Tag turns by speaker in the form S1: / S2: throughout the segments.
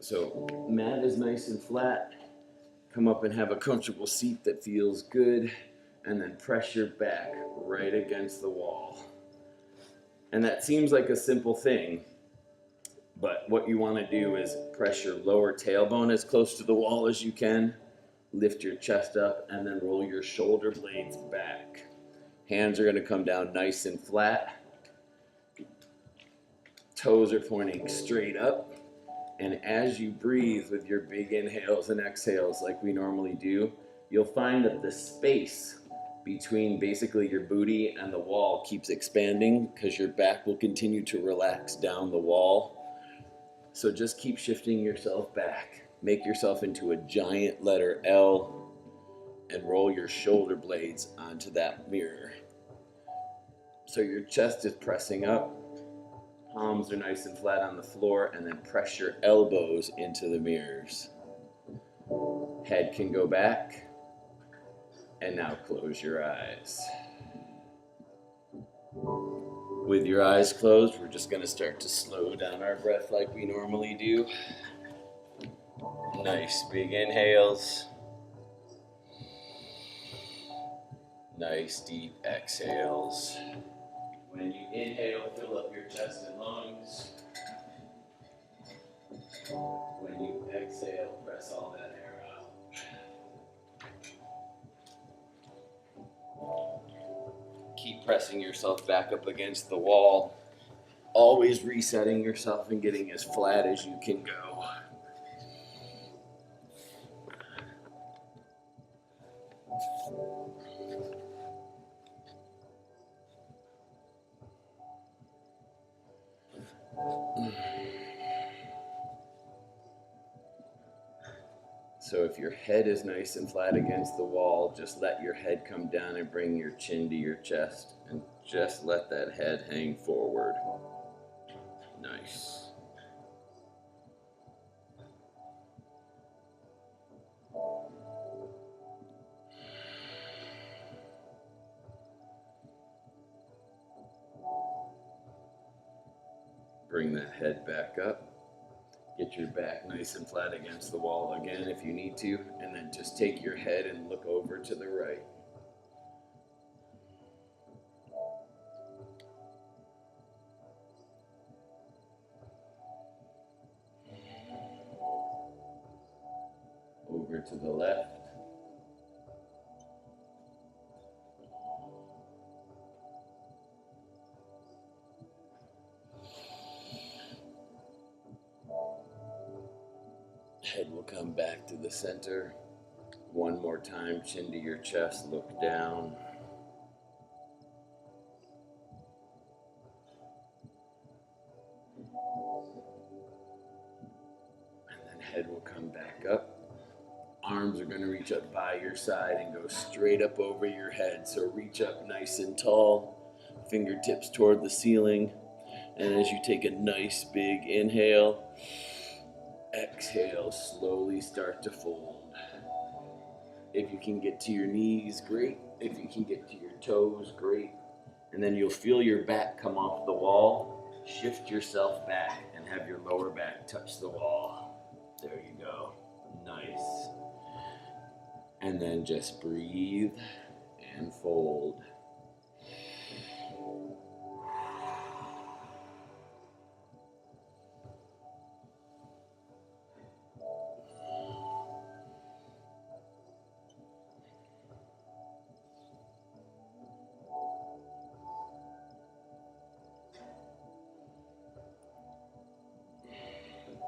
S1: So mat is nice and flat. Come up and have a comfortable seat that feels good, and then press your back right against the wall. And that seems like a simple thing, but what you want to do is press your lower tailbone as close to the wall as you can, lift your chest up, and then roll your shoulder blades back. Hands are going to come down nice and flat. Toes are pointing straight up. And as you breathe with your big inhales and exhales like we normally do, you'll find that the space between basically your booty and the wall keeps expanding because your back will continue to relax down the wall. So just keep shifting yourself back. Make yourself into a giant letter L and roll your shoulder blades onto that mirror. So your chest is pressing up. Palms are nice and flat on the floor, and then press your elbows into the mirrors. Head can go back, and now close your eyes. With your eyes closed, we're just going to start to slow down our breath like we normally do. Nice big inhales. Nice deep exhales. When you inhale, fill up your chest and lungs. When you exhale, press all that air out. Keep pressing yourself back up against the wall, always resetting yourself and getting as flat as you can go. So if your head is nice and flat against the wall, just let your head come down and bring your chin to your chest, and just let that head hang forward. Nice. Bring that head back up. Get your back nice and flat against the wall again if you need to, and then just take your head and look over to the right. Over to the left. Head will come back to the center. One more time, chin to your chest, look down. And then head will come back up. Arms are going to reach up by your side and go straight up over your head. So reach up nice and tall, fingertips toward the ceiling. And as you take a nice big inhale, exhale, slowly start to fold. If you can get to your knees, great. If you can get to your toes, great. And then you'll feel your back come off the wall. Shift yourself back and have your lower back touch the wall. There you go. Nice. And then just breathe and fold.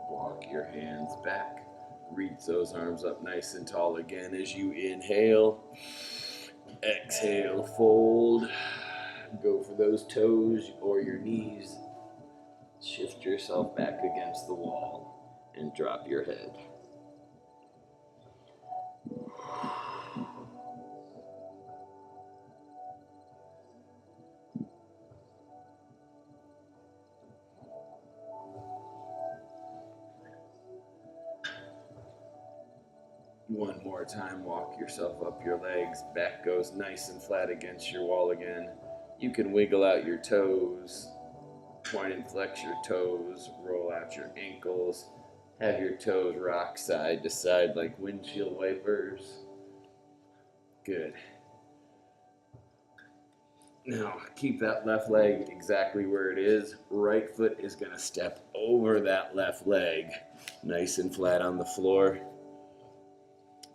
S1: Walk your hands back. Reach those arms up nice and tall again as you inhale. Exhale, fold. Go for those toes or your knees. Shift yourself back against the wall and drop your head. One more time, walk yourself up your legs. Back goes nice and flat against your wall again. You can wiggle out your toes, point and flex your toes, roll out your ankles, Have your toes rock side to side like windshield wipers. Good. Now, keep that left leg exactly where it is. Right foot is going to step over that left leg. Nice and flat on the floor.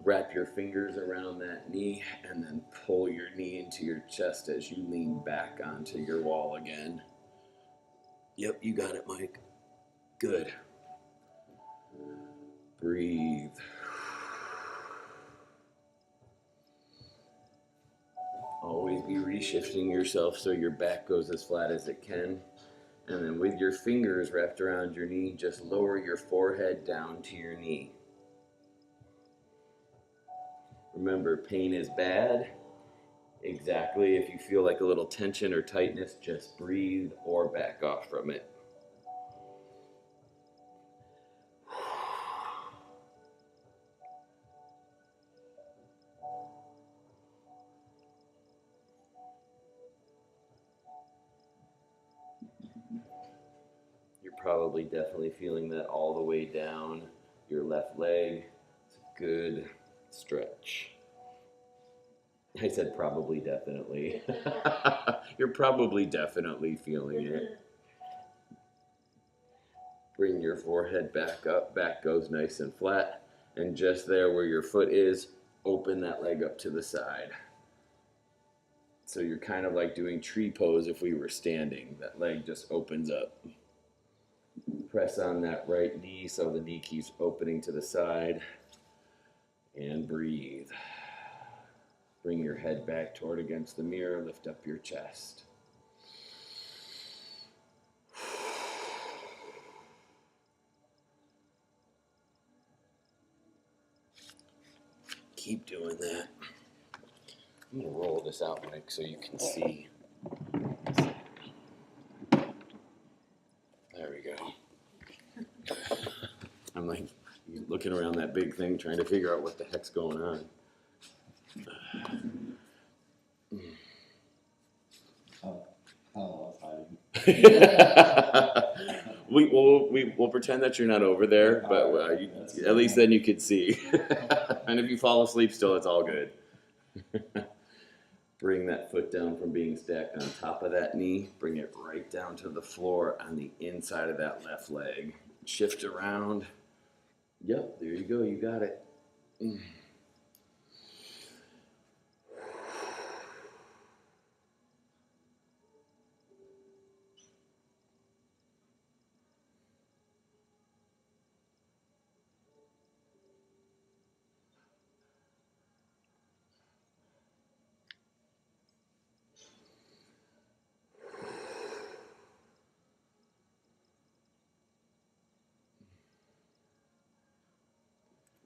S1: Wrap your fingers around that knee and then pull your knee into your chest as you lean back onto your wall again. Yep, you got it, Mike. Good. Breathe. Always be reshifting yourself so your back goes as flat as it can. And then with your fingers wrapped around your knee, just lower your forehead down to your knee. Remember, pain is bad. Exactly. If you feel like a little tension or tightness, just breathe or back off from it. You're probably definitely feeling that all the way down your left leg. It's a good stretch. I said probably definitely. You're probably definitely feeling it. Bring your forehead back up. Back goes nice and flat. And just there where your foot is, open that leg up to the side. So you're kind of like doing tree pose if we were standing. That leg just opens up. Press on that right knee so the knee keeps opening to the side. And breathe. Bring your head back toward against the mirror. Lift up your chest. Keep doing that. I'm going to roll this out, Mike, so you can see. There we go. I'm like looking around that big thing, trying to figure out what the heck's going on. We'll pretend that you're not over there, but at least then you could see. And if you fall asleep still, it's all good. Bring that foot down from being stacked on top of that knee. Bring it right down to the floor on the inside of that left leg. Shift around. Yep, there you go. You got it.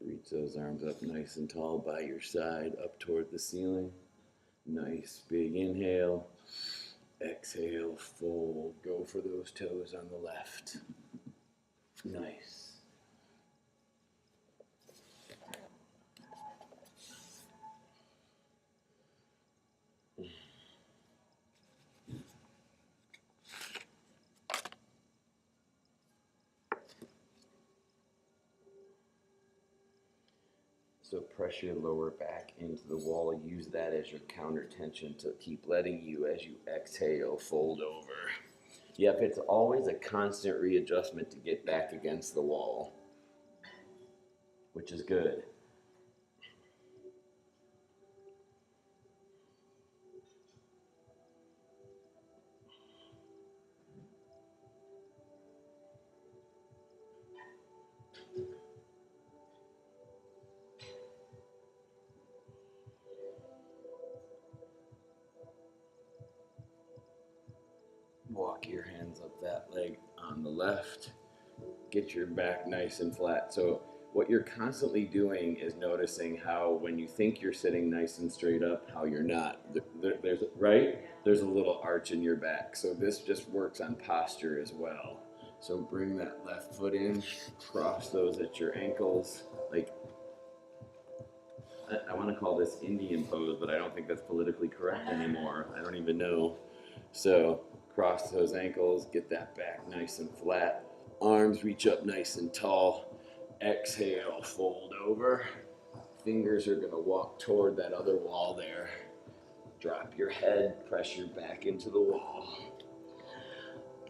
S1: Reach those arms up nice and tall by your side, up toward the ceiling. Nice big inhale. Exhale, fold. Go for those toes on the left. Nice. So press your lower back into the wall. Use that as your counter tension to keep letting you, as you exhale, fold over. Yep, it's always a constant readjustment to get back against the wall, which is good. Walk your hands up that leg on the left. Get your back nice and flat. So what you're constantly doing is noticing how when you think you're sitting nice and straight up, how you're not. There's a little arch in your back. So this just works on posture as well. So bring that left foot in, cross those at your ankles. Like, I want to call this Indian pose, but I don't think that's politically correct anymore. I don't even know. So cross those ankles, get that back nice and flat. Arms reach up nice and tall. Exhale, fold over. Fingers are gonna walk toward that other wall there. Drop your head, press your back into the wall.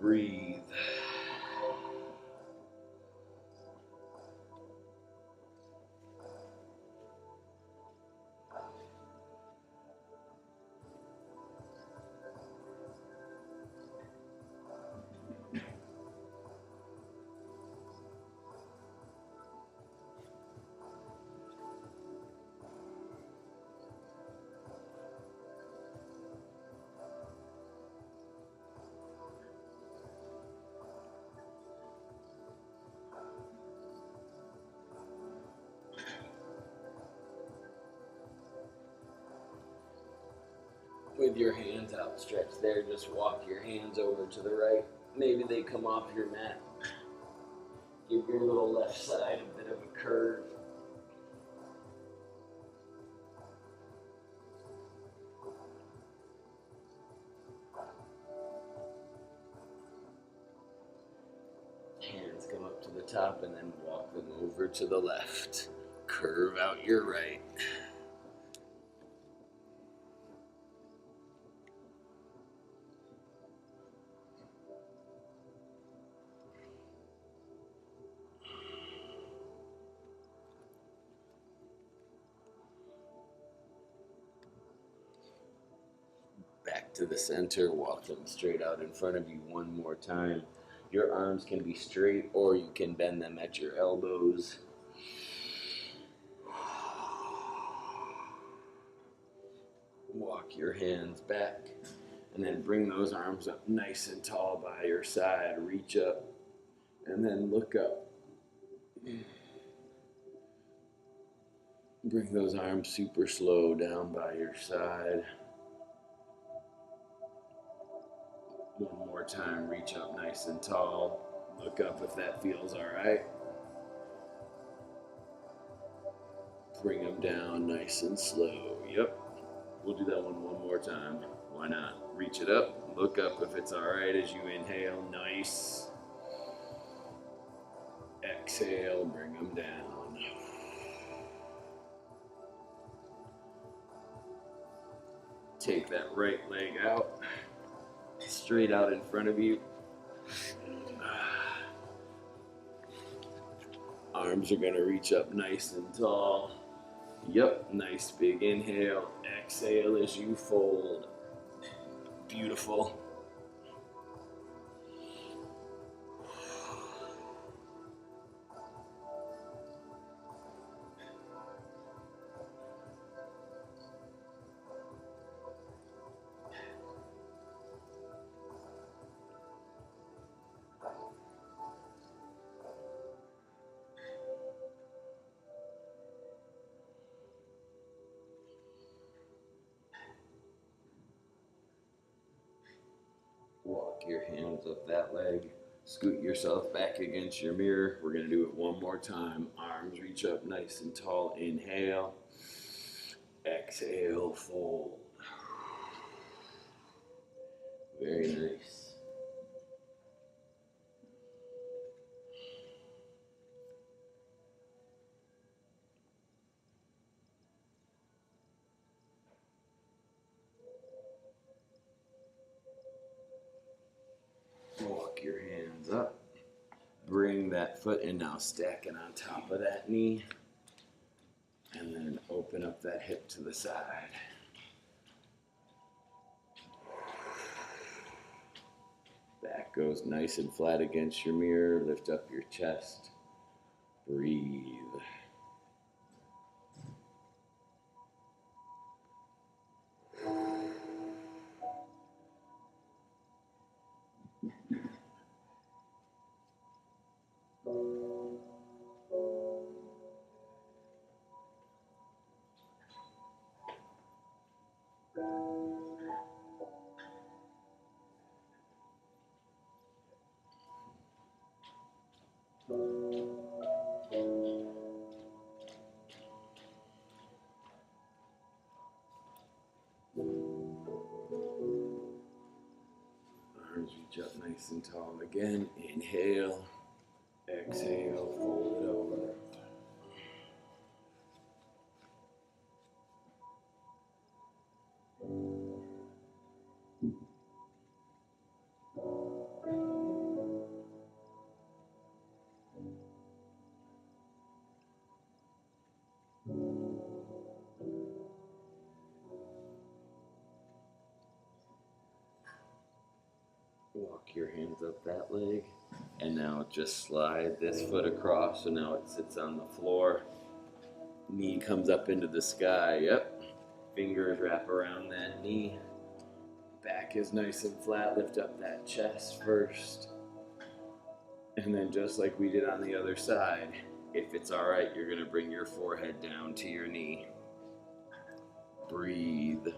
S1: Breathe. With your hands outstretched there, just walk your hands over to the right. Maybe they come off your mat. Give your little left side a bit of a curve. Hands come up to the top and then walk them over to the left. Curve out your right. Back to the center, walk them straight out in front of you one more time. Your arms can be straight or you can bend them at your elbows. Walk your hands back and then bring those arms up nice and tall by your side. Reach up and then look up. Bring those arms super slow down by your side. One more time, reach up nice and tall. Look up if that feels all right. Bring them down nice and slow. Yep. We'll do that one more time. Why not? Reach it up. Look up if it's all right as you inhale. Nice. Exhale. Bring them down. Take that right leg out. Straight out in front of you. Arms are going to reach up nice and tall. Yep, nice big inhale. Exhale as you fold. Beautiful. Walk your hands up that leg. Scoot yourself back against your mirror. We're going to do it one more time. Arms reach up nice and tall. Inhale. Exhale, fold. Very nice. Walk your hands up. Bring that foot in now, stack it on top of that knee. And then open up that hip to the side. Back goes nice and flat against your mirror. Lift up your chest. Breathe. Arms reach up nice and tall again. Inhale. Exhale. Fold it over. Walk your hands up that leg. And now just slide this foot across, so now it sits on the floor. Knee comes up into the sky, yep. Fingers wrap around that knee. Back is nice and flat, lift up that chest first. And then just like we did on the other side, if it's all right, you're gonna bring your forehead down to your knee. Breathe.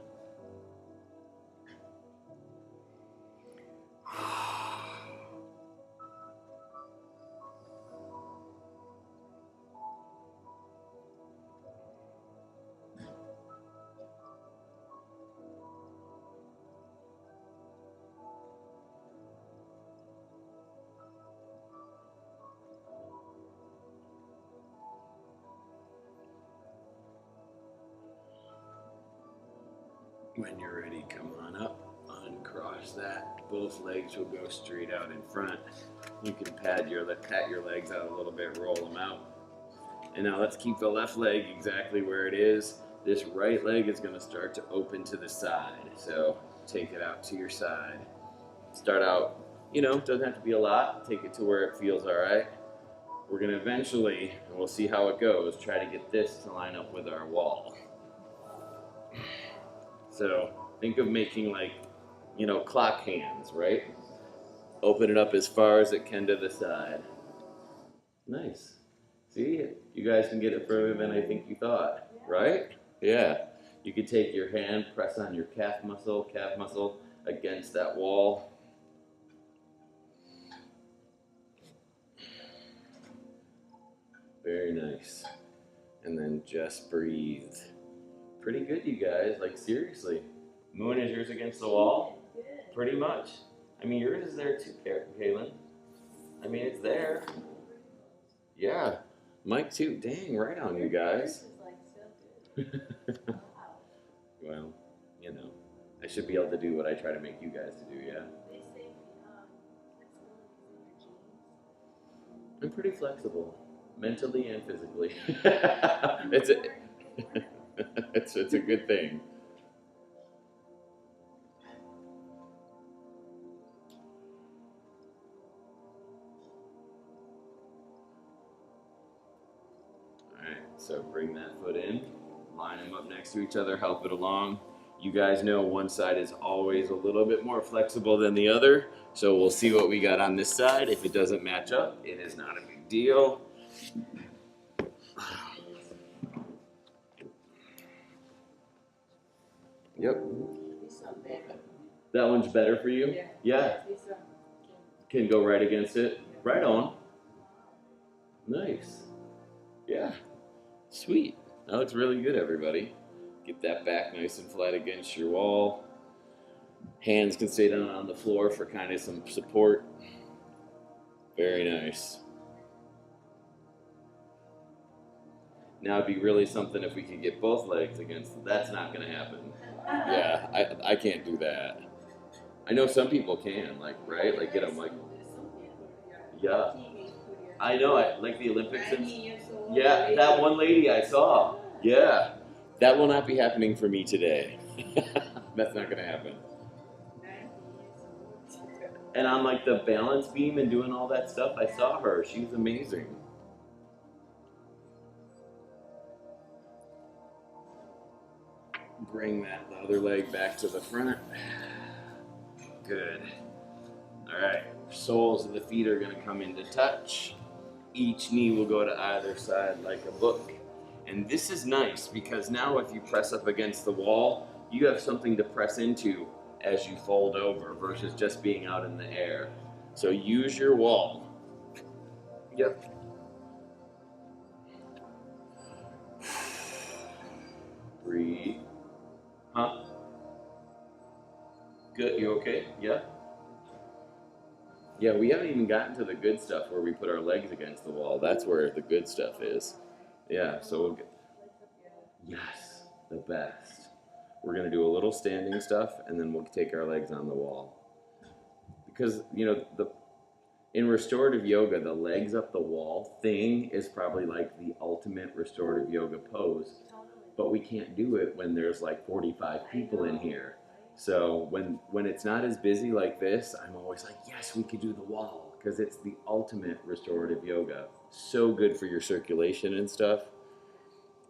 S1: When you're ready, come on up, uncross that. Both legs will go straight out in front. You can pat your legs out a little bit, roll them out. And now let's keep the left leg exactly where it is. This right leg is gonna start to open to the side. So take it out to your side. Start out, doesn't have to be a lot. Take it to where it feels all right. We're gonna eventually, and we'll see how it goes, try to get this to line up with our wall. So think of making like, clock hands, right? Open it up as far as it can to the side. Nice. See, you guys can get it further than I think you thought, right? Yeah. You could take your hand, press on your calf muscle against that wall. Very nice. And then just breathe. Pretty good, you guys. Like, seriously. Moon, is yours against the wall? Pretty much. I mean, yours is there too, Kaylin. I mean, it's there. Yeah. Mike too. Dang, right on, you guys. Well, I should be able to do what I try to make you guys to do, yeah? I'm pretty flexible, mentally and physically. It's a good thing. Alright, so bring that foot in, line them up next to each other, help it along. You guys know one side is always a little bit more flexible than the other, so we'll see what we got on this side. If it doesn't match up, it is not a big deal. Yep. That one's better for you? Yeah. Can go right against it? Right on. Nice. Yeah. Sweet. That looks really good, everybody. Get that back nice and flat against your wall. Hands can stay down on the floor for kind of some support. Very nice. Now it'd be really something if we could get both legs against. That's not going to happen. Yeah, I can't do that. I know some people can, right? Like, get them, yeah. I know, like the Olympics. Yeah, that one lady I saw. Yeah. That will not be happening for me today. That's not going to happen. And on, the balance beam and doing all that stuff, I saw her. She's amazing. Bring that other leg back to the front. Good. All right. Soles of the feet are going to come into touch. Each knee will go to either side like a book. And this is nice because now if you press up against the wall, you have something to press into as you fold over versus just being out in the air. So use your wall. Yep. Breathe. Huh? Good, you okay? Yeah? Yeah, we haven't even gotten to the good stuff where we put our legs against the wall. That's where the good stuff is. Yeah, so we'll get, yes, the best. We're gonna do a little standing stuff and then we'll take our legs on the wall. Because, in restorative yoga, the legs up the wall thing is probably like the ultimate restorative yoga pose. But we can't do it when there's 45 people in here. So when it's not as busy like this, I'm always like, yes, we could do the wall because it's the ultimate restorative yoga. So good for your circulation and stuff.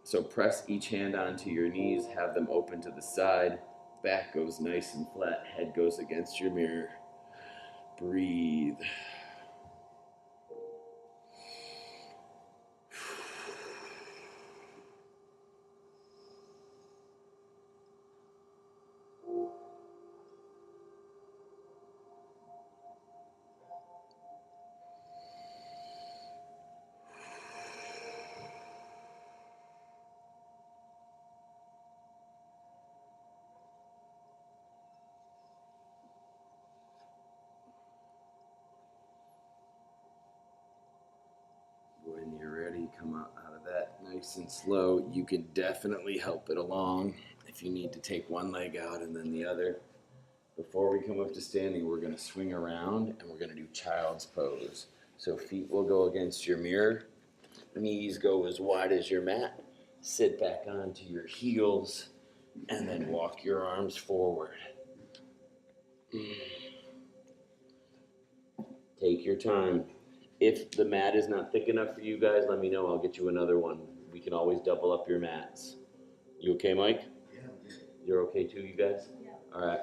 S1: So press each hand onto your knees, have them open to the side. Back goes nice and flat, head goes against your mirror. Breathe. When you're ready, come out of that nice and slow. You can definitely help it along if you need to take one leg out and then the other. Before we come up to standing, we're going to swing around and we're going to do child's pose. So feet will go against your mirror, knees go as wide as your mat. Sit back onto your heels and then walk your arms forward. Take your time. If the mat is not thick enough for you guys, let me know. I'll get you another one. We can always double up your mats. You okay, Mike? Yeah. You're okay too, you guys? Yeah. All right.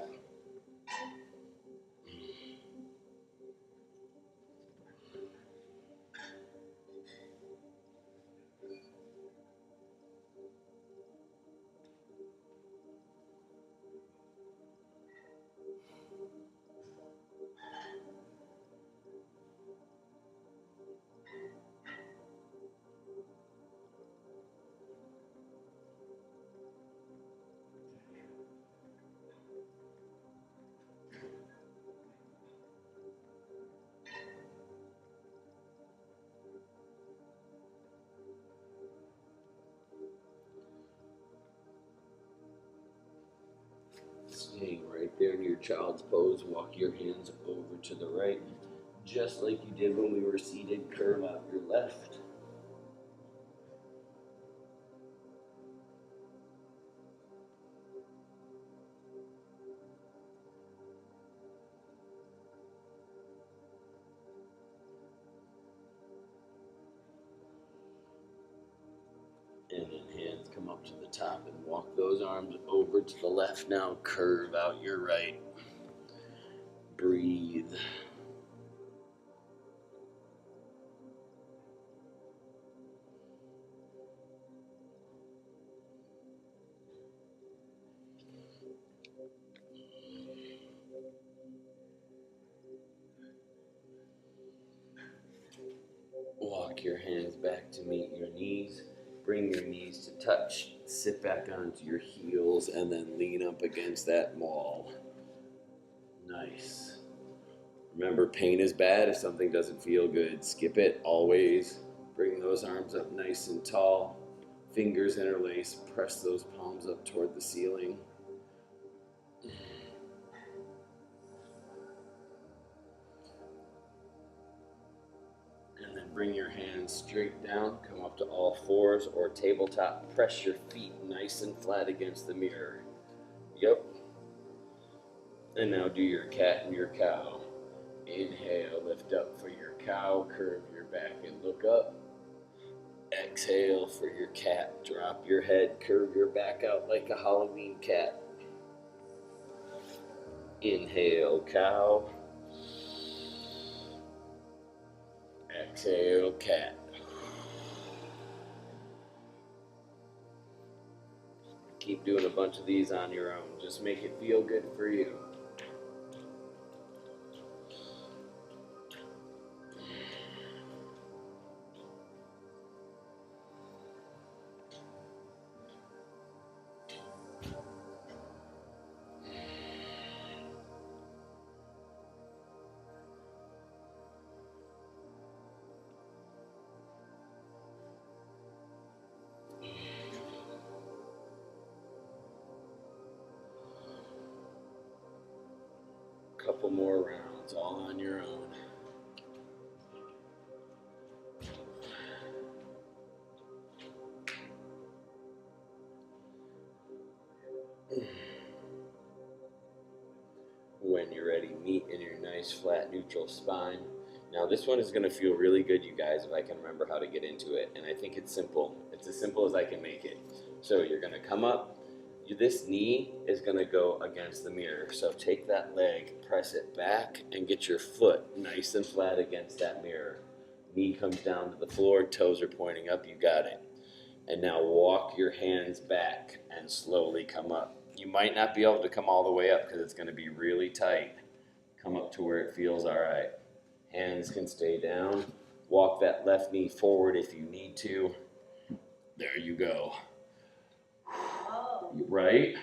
S1: Staying right there in your child's pose, walk your hands over to the right. Just like you did when we were seated, curve out your left. And then hands come up to the top and walk those arms over to the left. Now curve out your right. Breathe. Walk your hands back to meet your knees. Bring your knees to touch. Sit back onto your heels and then lean up against that wall. Nice. Remember, pain is bad if something doesn't feel good. Skip it always. Bring those arms up nice and tall. Fingers interlace. Press those palms up toward the ceiling. And then bring your hands straight down. Come up to all fours or tabletop. Press your feet nice and flat against the mirror. Yep. And now do your cat and your cow. Inhale, lift up for your cow, curve your back and look up. Exhale for your cat, drop your head, curve your back out like a Halloween cat. Inhale, cow. Exhale, cat. Keep doing a bunch of these on your own. Just make it feel good for you. Couple more rounds, all on your own. when you're ready, meet in your nice flat neutral spine. Now this one is going to feel really good, you guys, if I can remember how to get into it. And I think it's simple. It's as simple as I can make it. So you're going to come up. This knee is going to go against the mirror. So take that leg, press it back, and get your foot nice and flat against that mirror. Knee comes down to the floor, toes are pointing up, you got it. And now walk your hands back and slowly come up. You might not be able to come all the way up because it's going to be really tight. Come up to where it feels all right. Hands can stay down. Walk that left knee forward if you need to. There you go. Right?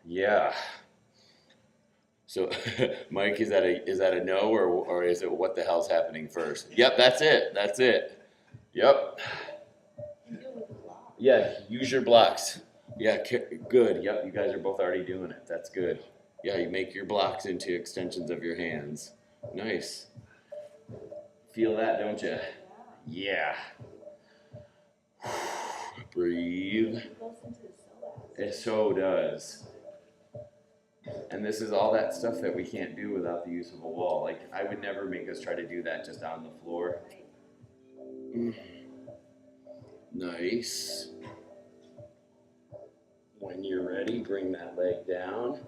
S1: Yeah. So, Mike, is that a no or is it what the hell's happening first? Yep, that's it. That's it. Yep. Yeah, use your blocks. Yeah, good. Yep, you guys are both already doing it. That's good. Yeah, you make your blocks into extensions of your hands. Nice. Feel that, don't you? Yeah. Breathe. It so does. And this is all that stuff that we can't do without the use of a wall. Like, I would never make us try to do that just on the floor. Nice. When you're ready, bring that leg down.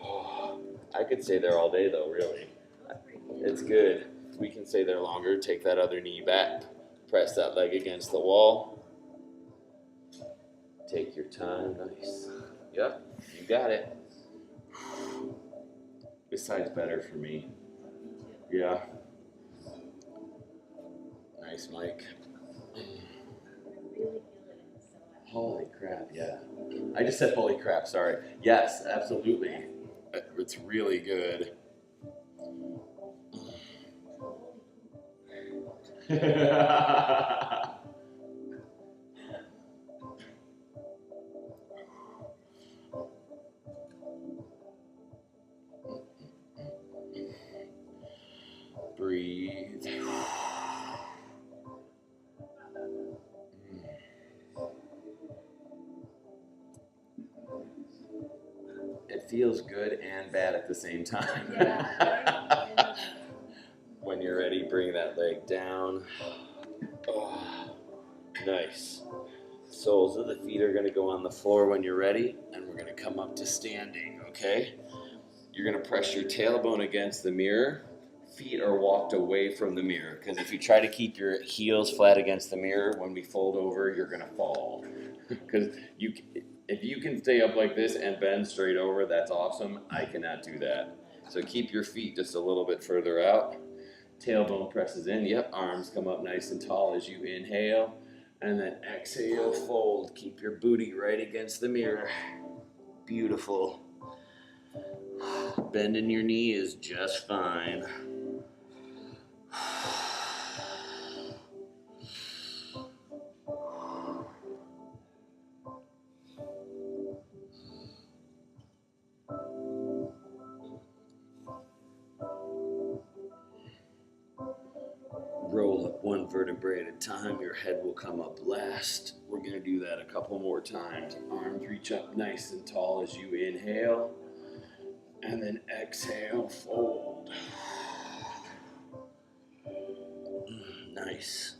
S1: Oh, I could stay there all day though, really. It's good. We can stay there longer. Take that other knee back. Press that leg against the wall. Take your time. Nice. Yep, you got it. This side's better for me. Yeah. Nice, Mike. Holy crap, yeah. I just said holy crap, sorry. Yes, absolutely. It's really good. Breathe. It feels good and bad at the same time. Yeah. When you're ready, bring that leg down. Oh, nice. Soles of the feet are going to go on the floor when you're ready, and we're going to come up to standing, okay? You're going to press your tailbone against the mirror. Feet are walked away from the mirror, because if you try to keep your heels flat against the mirror, when we fold over, you're going to fall. Because if you can stay up like this and bend straight over, that's awesome. I cannot do that. So keep your feet just a little bit further out. Tailbone presses in. Yep, arms come up nice and tall as you inhale. And then exhale, fold. Keep your booty right against the mirror. Beautiful. Bending your knee is just fine. Roll up one vertebrae at a time. Your head will come up last. We're going to do that a couple more times. Arms reach up nice and tall as you inhale. And then exhale, fold. Nice.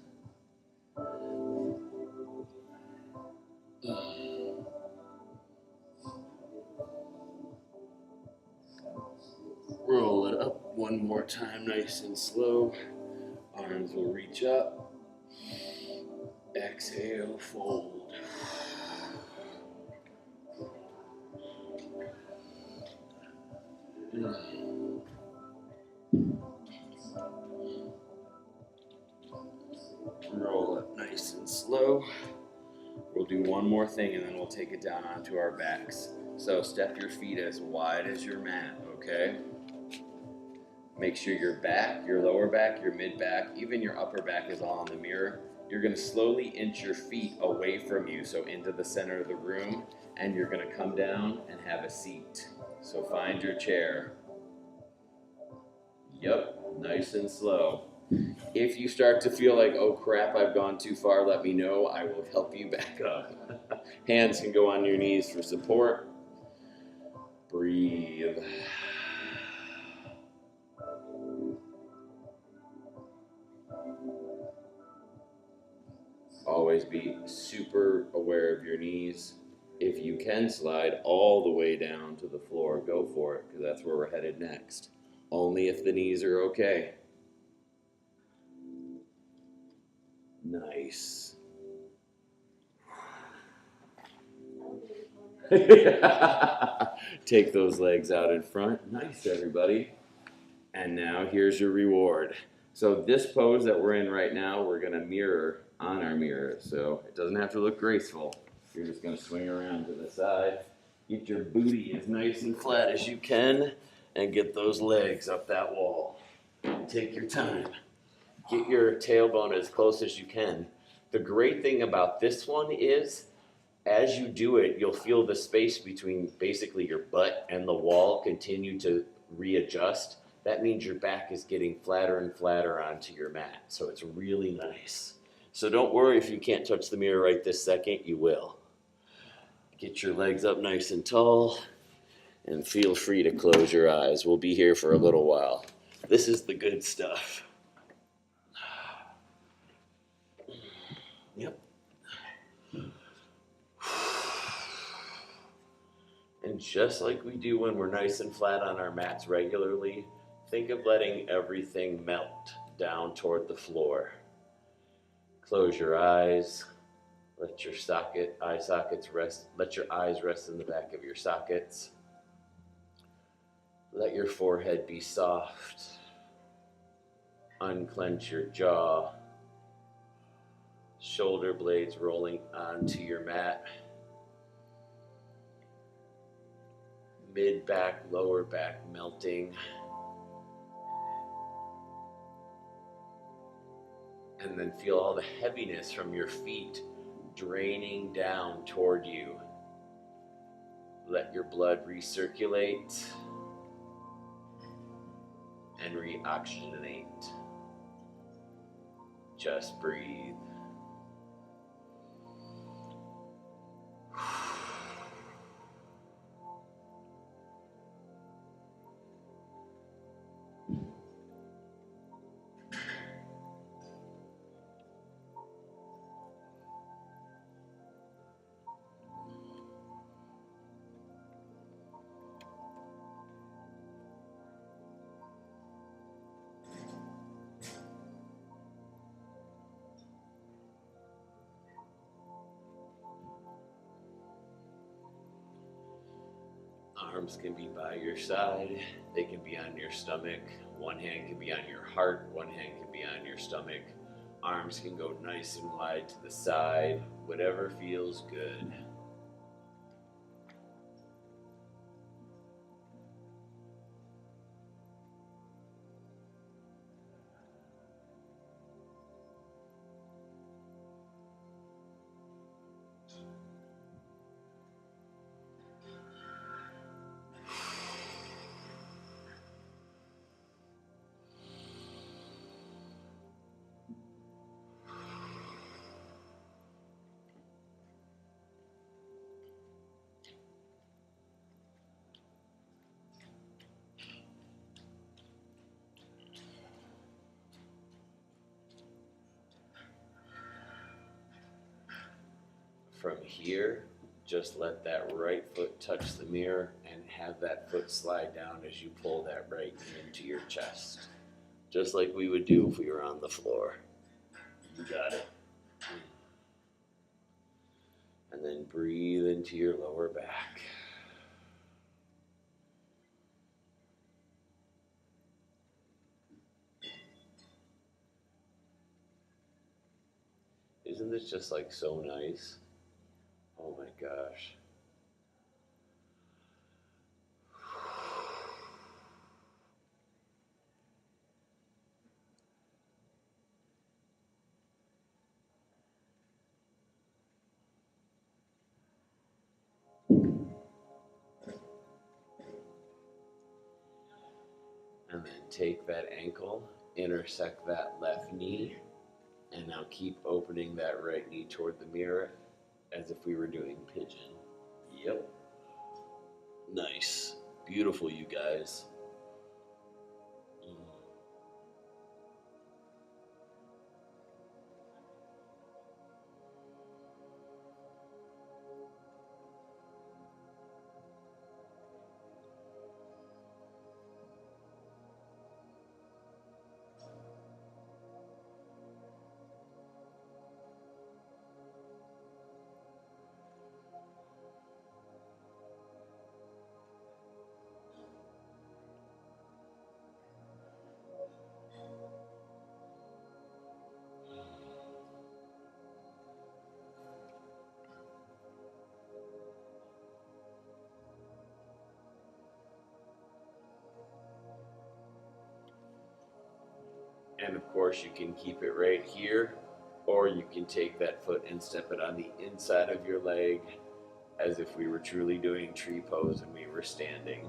S1: Roll it up one more time, nice and slow. Arms will reach up. Exhale, fold. Roll up nice and slow. We'll do one more thing and then we'll take it down onto our backs. So step your feet as wide as your mat, okay? Make sure your back, your lower back, your mid back, even your upper back is all on the mirror. You're going to slowly inch your feet away from you, so into the center of the room, and you're going to come down and have a seat. So find your chair. Yep, nice and slow. If you start to feel like, oh crap, I've gone too far, let me know. I will help you back up. Hands can go on your knees for support. Breathe. always be super aware of your knees. If you can slide all the way down to the floor, go for it, because that's where we're headed next. Only if the knees are okay. Nice. Take those legs out in front. Nice, everybody. And now here's your reward. So this pose that we're in right now, we're gonna mirror on our mirror. So it doesn't have to look graceful. You're just gonna swing around to the side. Get your booty as nice and flat as you can and get those legs up that wall. Take your time. Get your tailbone as close as you can. The great thing about this one is as you do it, you'll feel the space between basically your butt and the wall continue to readjust. That means your back is getting flatter and flatter onto your mat. So it's really nice. So don't worry if you can't touch the mirror right this second, you will. Get your legs up nice and tall and feel free to close your eyes. We'll be here for a little while. This is the good stuff. Yep. And just like we do when we're nice and flat on our mats regularly, think of letting everything melt down toward the floor. Close your eyes. Let your eye sockets rest. Let your eyes rest in the back of your sockets. Let your forehead be soft. Unclench your jaw. Shoulder blades rolling onto your mat. Mid back, lower back melting. And then feel all the heaviness from your feet draining down toward you. Let your blood recirculate and reoxygenate. Just breathe. Arms can be by your side, they can be on your stomach. One hand can be on your heart, one hand can be on your stomach. Arms can go nice and wide to the side, whatever feels good. From here, just let that right foot touch the mirror and have that foot slide down as you pull that right knee into your chest. Just like we would do if we were on the floor. You got it. And then breathe into your lower back. Isn't this just like so nice? Oh my gosh. And then take that ankle, intersect that left knee, and now keep opening that right knee toward the mirror as if we were doing pigeon. Yep. Nice. Beautiful, you guys. And of course, you can keep it right here, or you can take that foot and step it on the inside of your leg as if we were truly doing tree pose and we were standing.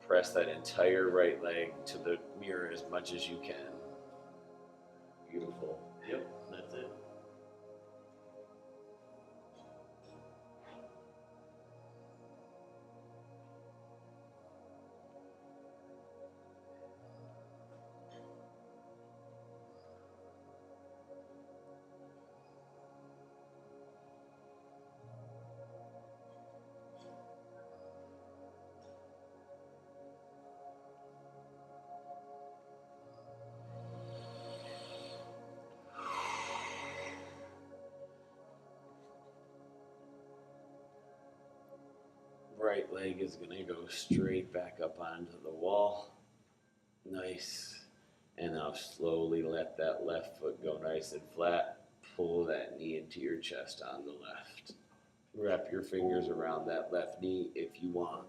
S1: Press that entire right leg to the mirror as much as you can. Beautiful. Yep, that's it. Right leg is going to go straight back up onto the wall. Nice. And now slowly let that left foot go nice and flat. Pull that knee into your chest on the left. Wrap your fingers around that left knee if you want.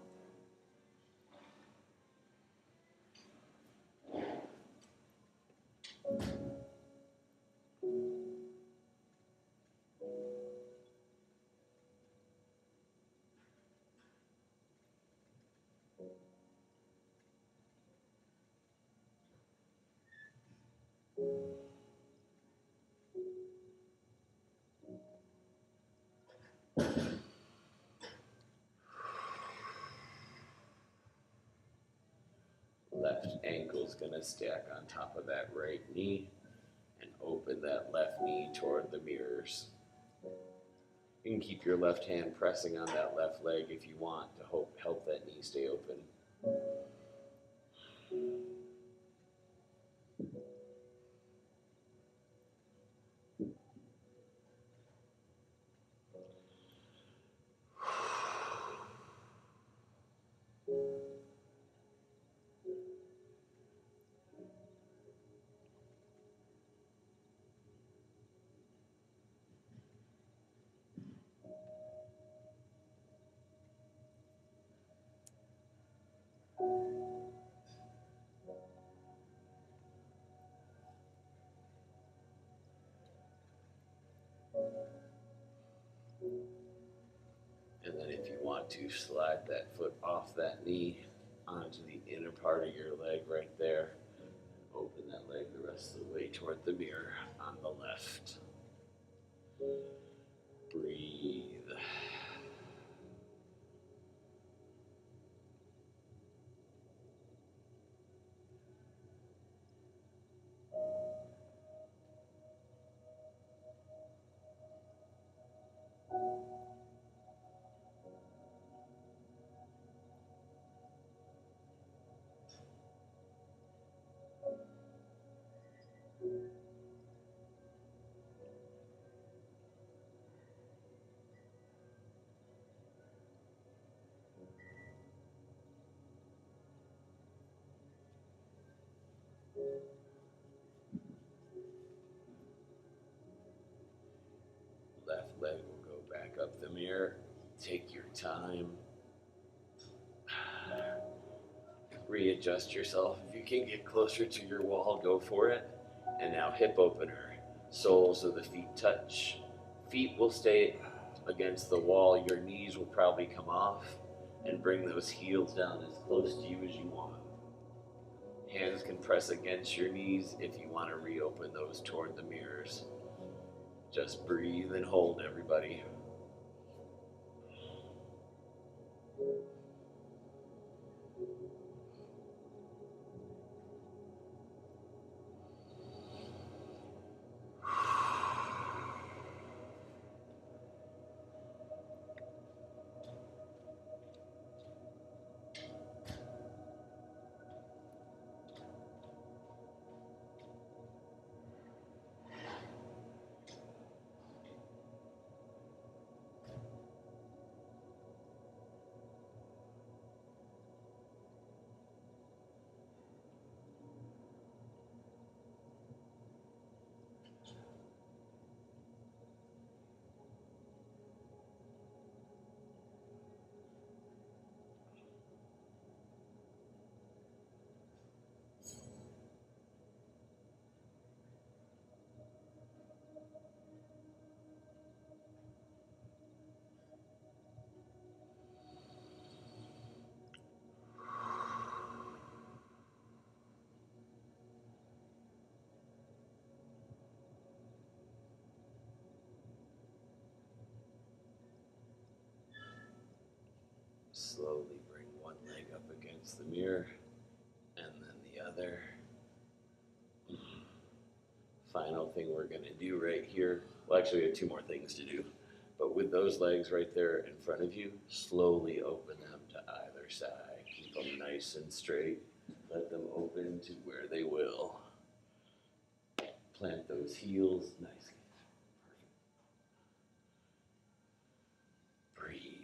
S1: Left ankle's going to stack on top of that right knee and open that left knee toward the mirrors. You can keep your left hand pressing on that left leg if you want to help that knee stay open. And then if you want to, slide that foot off that knee onto the inner part of your leg right there. Open that leg the rest of the way toward the mirror on the left. Breathe. Left leg will go back up the mirror. Take your time. Readjust yourself. If you can get closer to your wall, go for it. And now hip opener. Soles of the feet touch. Feet will stay against the wall. Your knees will probably come off, and bring those heels down as close to you as you want. Hands can press against your knees if you want to reopen those toward the mirrors. Just breathe and hold, everybody. slowly bring one leg up against the mirror and then the other. Final thing we're going to do right here, well, actually we have two more things to do, but with those legs right there in front of you, slowly open them to either side. Keep them nice and straight. Let them open to where they will. Plant those heels nicely. Breathe.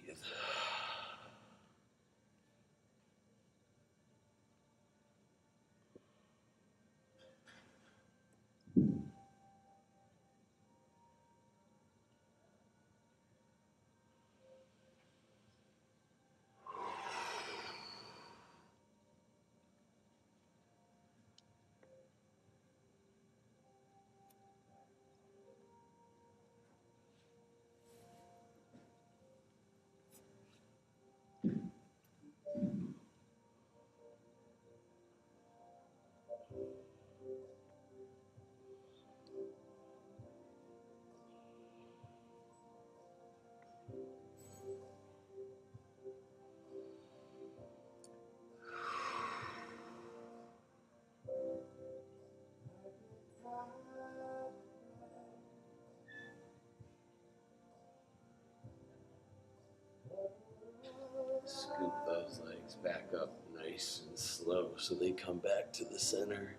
S1: Scoop those legs back up nice and slow so they come back to the center.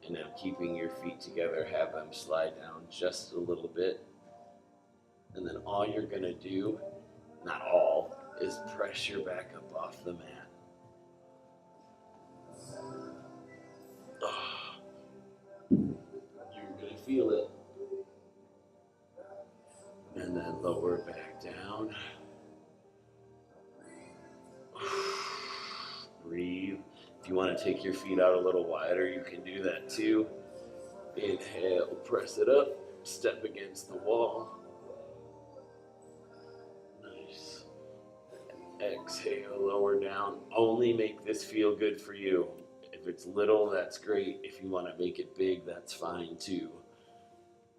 S1: And now keeping your feet together, have them slide down just a little bit. And then all you're going to do, not all, is press your back up off the mat. Oh, you're going to feel it. And then lower back down. Breathe. If you want to take your feet out a little wider, you can do that too. Inhale, press it up, step against the wall. Nice. Exhale, lower down. Only make this feel good for you. If it's little, that's great. If you want to make it big, that's fine too.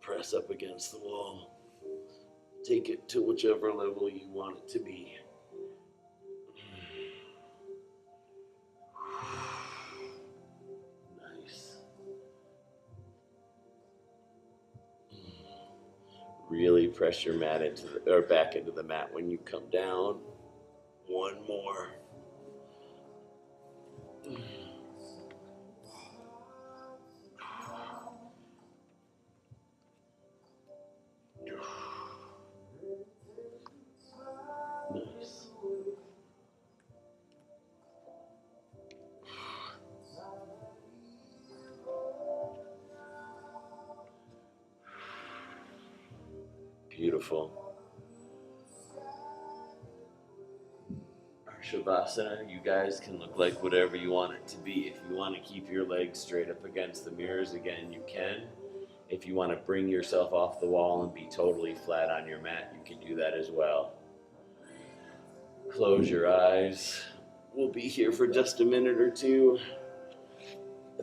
S1: Press up against the wall. Take it to whichever level you want it to be. Nice. Really press your mat back into the mat when you come down. One more. Nice. Beautiful. Our Shavasana, you guys can look like whatever you want it to be. If you want to keep your legs straight up against the mirrors, again, you can. If you want to bring yourself off the wall and be totally flat on your mat, you can do that as well. Close your eyes. We'll be here for just a minute or two.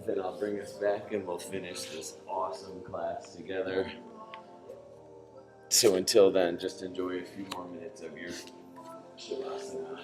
S1: Then I'll bring us back and we'll finish this awesome class together. So until then, just enjoy a few more minutes of your Shavasana.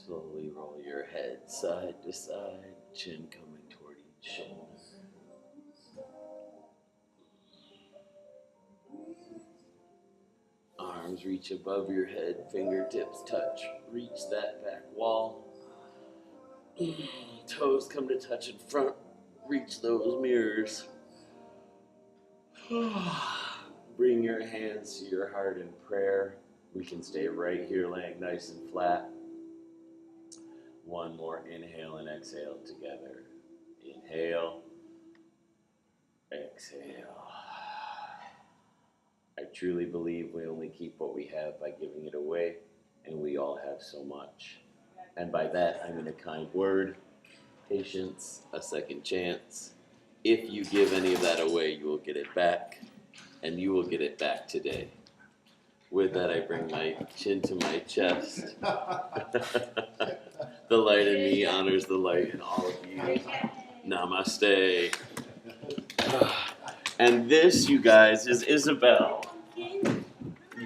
S1: Slowly roll your head side to side, chin coming toward each shoulder. Arms Arms reach above your head, fingertips touch, reach that back wall. Toes come to touch in front, reach those mirrors. Bring your hands to your heart in prayer. We can stay right here laying nice and flat. One more inhale and exhale together. Inhale, exhale. I truly believe we only keep what we have by giving it away, and we all have so much. And by that, I mean a kind word, patience, a second chance. If you give any of that away, you will get it back, and you will get it back today. With that, I bring my chin to my chest. The light in me honors the light in all of you. Namaste. And this, you guys, is Isabel. You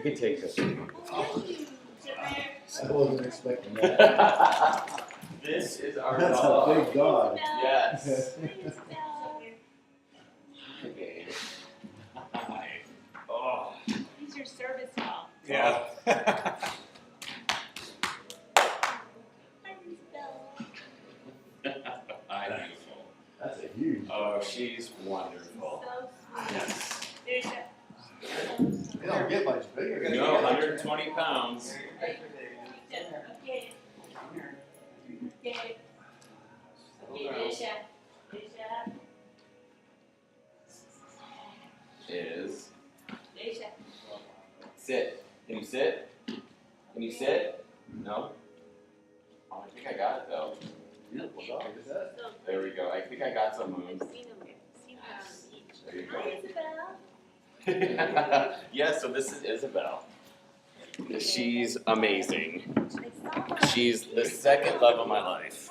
S1: can take this.
S2: I wasn't expecting that.
S1: This is our
S2: That's
S1: dog.
S2: a big dog.
S1: Yes. Okay. Oh.
S3: He's your service dog.
S1: Yeah. Hi, beautiful.
S2: That's a huge.
S1: Oh, she's wonderful. Yes.
S2: They don't get much bigger.
S1: No, 120 pounds. Is sit. Can you sit? Can you sit? No? Oh, I think I got it though.
S2: Beautiful dog, is that?
S1: There we go. I think I got some moon. There you go. Yeah, so this is Isabel. She's amazing. She's the second love of my life.